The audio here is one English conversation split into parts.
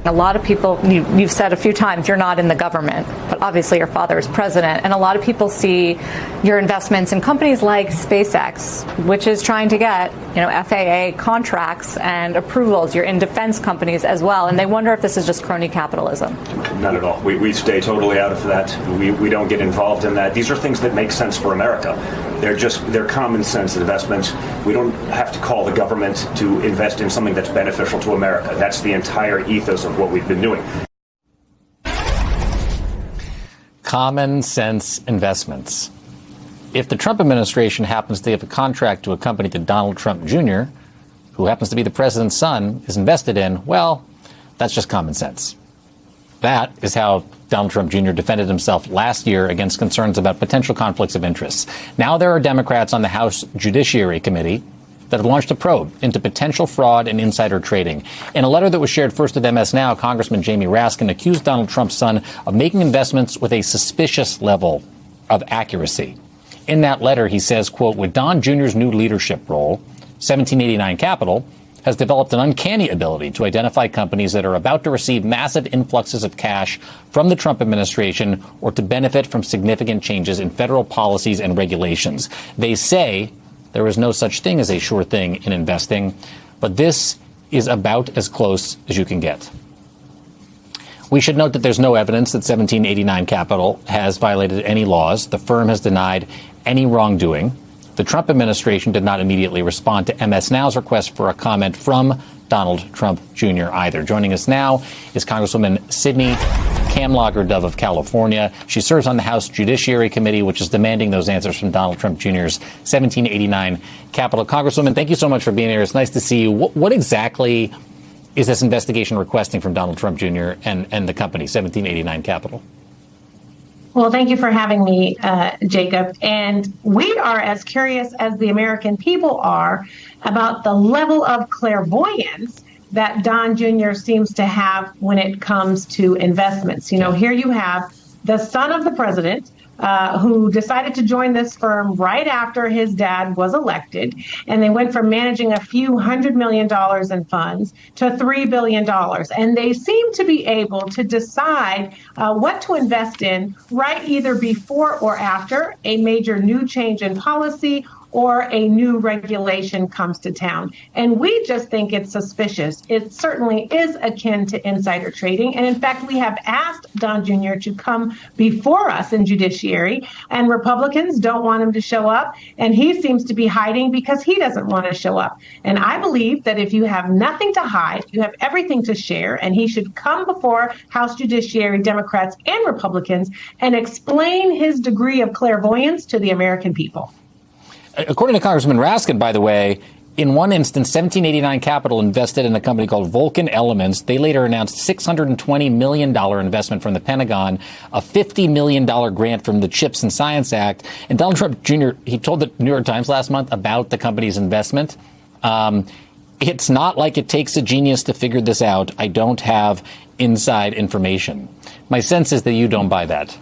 A lot of people, you've said a few times, you're not in the government, but obviously your father is president. And a lot of people see your investments in companies like SpaceX, which is trying to get, FAA contracts and approvals. You're in defense companies as well. And they wonder if this is just crony capitalism. Not at all. We stay totally out of that. We don't get involved in that. These are things that make sense for America. They're common sense investments. We don't have to call the government to invest in something that's beneficial to America. That's the entire ethos of what we've been doing. Common sense investments. If the Trump administration happens to give a contract to a company that Donald Trump Jr., who happens to be the president's son, is invested in, well, that's just common sense. That is how Donald Trump Jr. defended himself last year against concerns about potential conflicts of interest. Now there are Democrats on the House Judiciary Committee that have launched a probe into potential fraud and insider trading. In a letter that was shared first at MS Now, Congressman Jamie Raskin accused Donald Trump's son of making investments with a suspicious level of accuracy. In that letter, he says, quote, with Don Jr.'s new leadership role, 1789 Capital has developed an uncanny ability to identify companies that are about to receive massive influxes of cash from the Trump administration or to benefit from significant changes in federal policies and regulations. They say there is no such thing as a sure thing in investing, but this is about as close as you can get. We should note that there's no evidence that 1789 Capital has violated any laws. The firm has denied any wrongdoing. The Trump administration did not immediately respond to MS Now's request for a comment from Donald Trump Jr. either. Joining us now is Congresswoman Sidney Kamlager-Dove of California. She serves on the House Judiciary Committee, which is demanding those answers from Donald Trump Jr.'s 1789 Capital. Congresswoman, thank you so much for being here. It's nice to see you. What exactly is this investigation requesting from Donald Trump Jr. and the company, 1789 Capital? Well, thank you for having me, Jacob. And we are as curious as the American people are about the level of clairvoyance that Don Jr. seems to have when it comes to investments. Here you have the son of the president, who decided to join this firm right after his dad was elected. And they went from managing a few $100 million in funds to $3 billion. And they seem to be able to decide what to invest in right either before or after a major new change in policy or a new regulation comes to town. And we just think it's suspicious. It certainly is akin to insider trading. And in fact, we have asked Don Jr. to come before us in judiciary, and Republicans don't want him to show up. And he seems to be hiding because he doesn't want to show up. And I believe that if you have nothing to hide, you have everything to share, and he should come before House Judiciary Democrats and Republicans and explain his degree of clairvoyance to the American people. According to Congressman Raskin, by the way, in one instance, 1789 Capital invested in a company called Vulcan Elements. They later announced $620 million investment from the Pentagon, a $50 million grant from the CHIPS and Science Act. And Donald Trump Jr., he told the New York Times last month about the company's investment. It's not like it takes a genius to figure this out. I don't have inside information. My sense is that you don't buy that.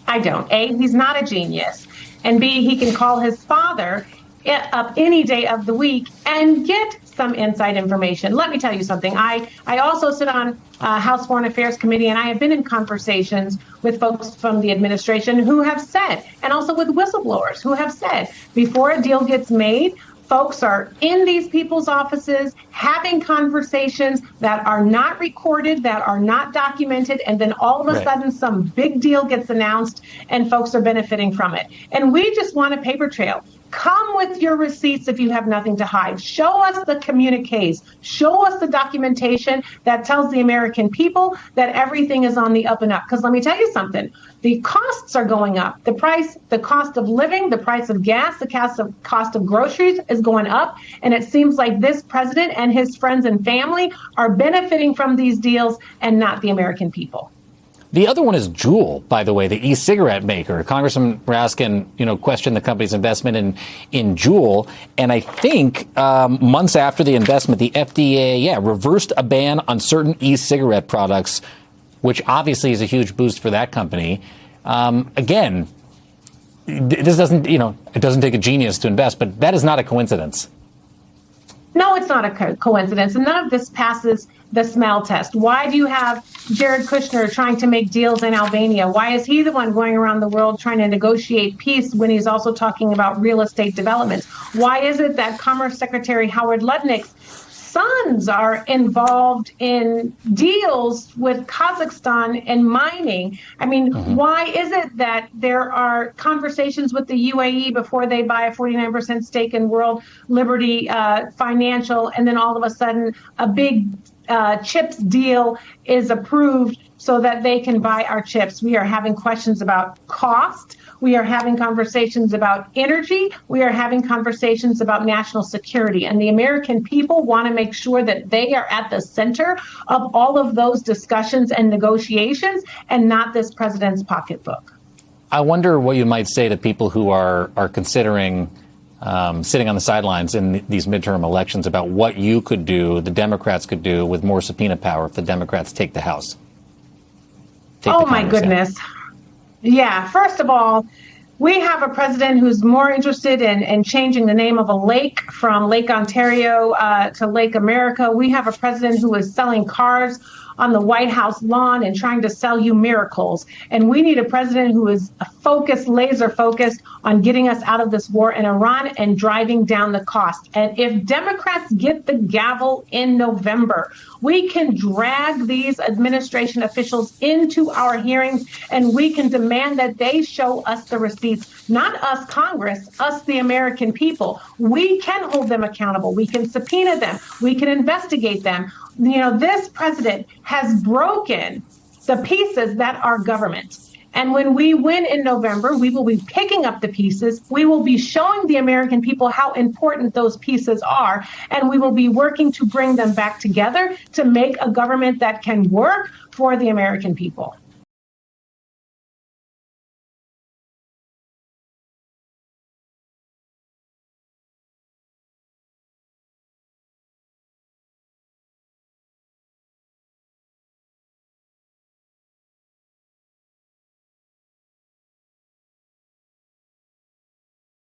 I don't. A, he's not a genius. And B, he can call his father up any day of the week and get some inside information. Let me tell you something. I also sit on House Foreign Affairs Committee, and I have been in conversations with folks from the administration who have said, and also with whistleblowers who have said, before a deal gets made, folks are in these people's offices having conversations that are not recorded, that are not documented, and then all of a sudden some big deal gets announced and folks are benefiting from it. And we just want a paper trail. Come with your receipts if you have nothing to hide. Show us the communiques. Show us the documentation that tells the American people that everything is on the up and up. Because let me tell you something. The costs are going up. The cost of living, the price of gas, the cost of groceries is going up. And it seems like this president and his friends and family are benefiting from these deals and not the American people. The other one is Juul, by the way, the e-cigarette maker. Congressman Raskin, questioned the company's investment in Juul. And I think months after the investment, the FDA, reversed a ban on certain e-cigarette products, which obviously is a huge boost for that company. Again, this doesn't, it doesn't take a genius to invest, but that is not a coincidence. No, it's not a coincidence. And none of this passes the smell test. Why do you have Jared Kushner trying to make deals in Albania? Why is he the one going around the world trying to negotiate peace when he's also talking about real estate development? Why is it that Commerce Secretary Howard Lutnick's sons are involved in deals with Kazakhstan and mining? I mean, why is it that there are conversations with the UAE before they buy a 49% stake in World Liberty Financial, and then all of a sudden a big chips deal is approved so that they can buy our chips? We are having questions about cost. We are having conversations about energy. We are having conversations about national security. And the American people want to make sure that they are at the center of all of those discussions and negotiations, and not this president's pocketbook. I wonder what you might say to people who are considering sitting on the sidelines in these midterm elections about what you could do, the Democrats could do with more subpoena power if the Democrats take the House. Oh, my goodness. Yeah, first of all, we have a president who's more interested in changing the name of a lake from Lake Ontario to Lake America. We have a president who is selling cars on the White House lawn and trying to sell you miracles. And we need a president who is focused, laser focused on getting us out of this war in Iran and driving down the cost. And if Democrats get the gavel in November, we can drag these administration officials into our hearings, and we can demand that they show us the receipts, not us, Congress, us, the American people. We can hold them accountable. We can subpoena them. We can investigate them. You know, this president has broken the pieces that are government. And when we win in November, we will be picking up the pieces. We will be showing the American people how important those pieces are. And we will be working to bring them back together to make a government that can work for the American people.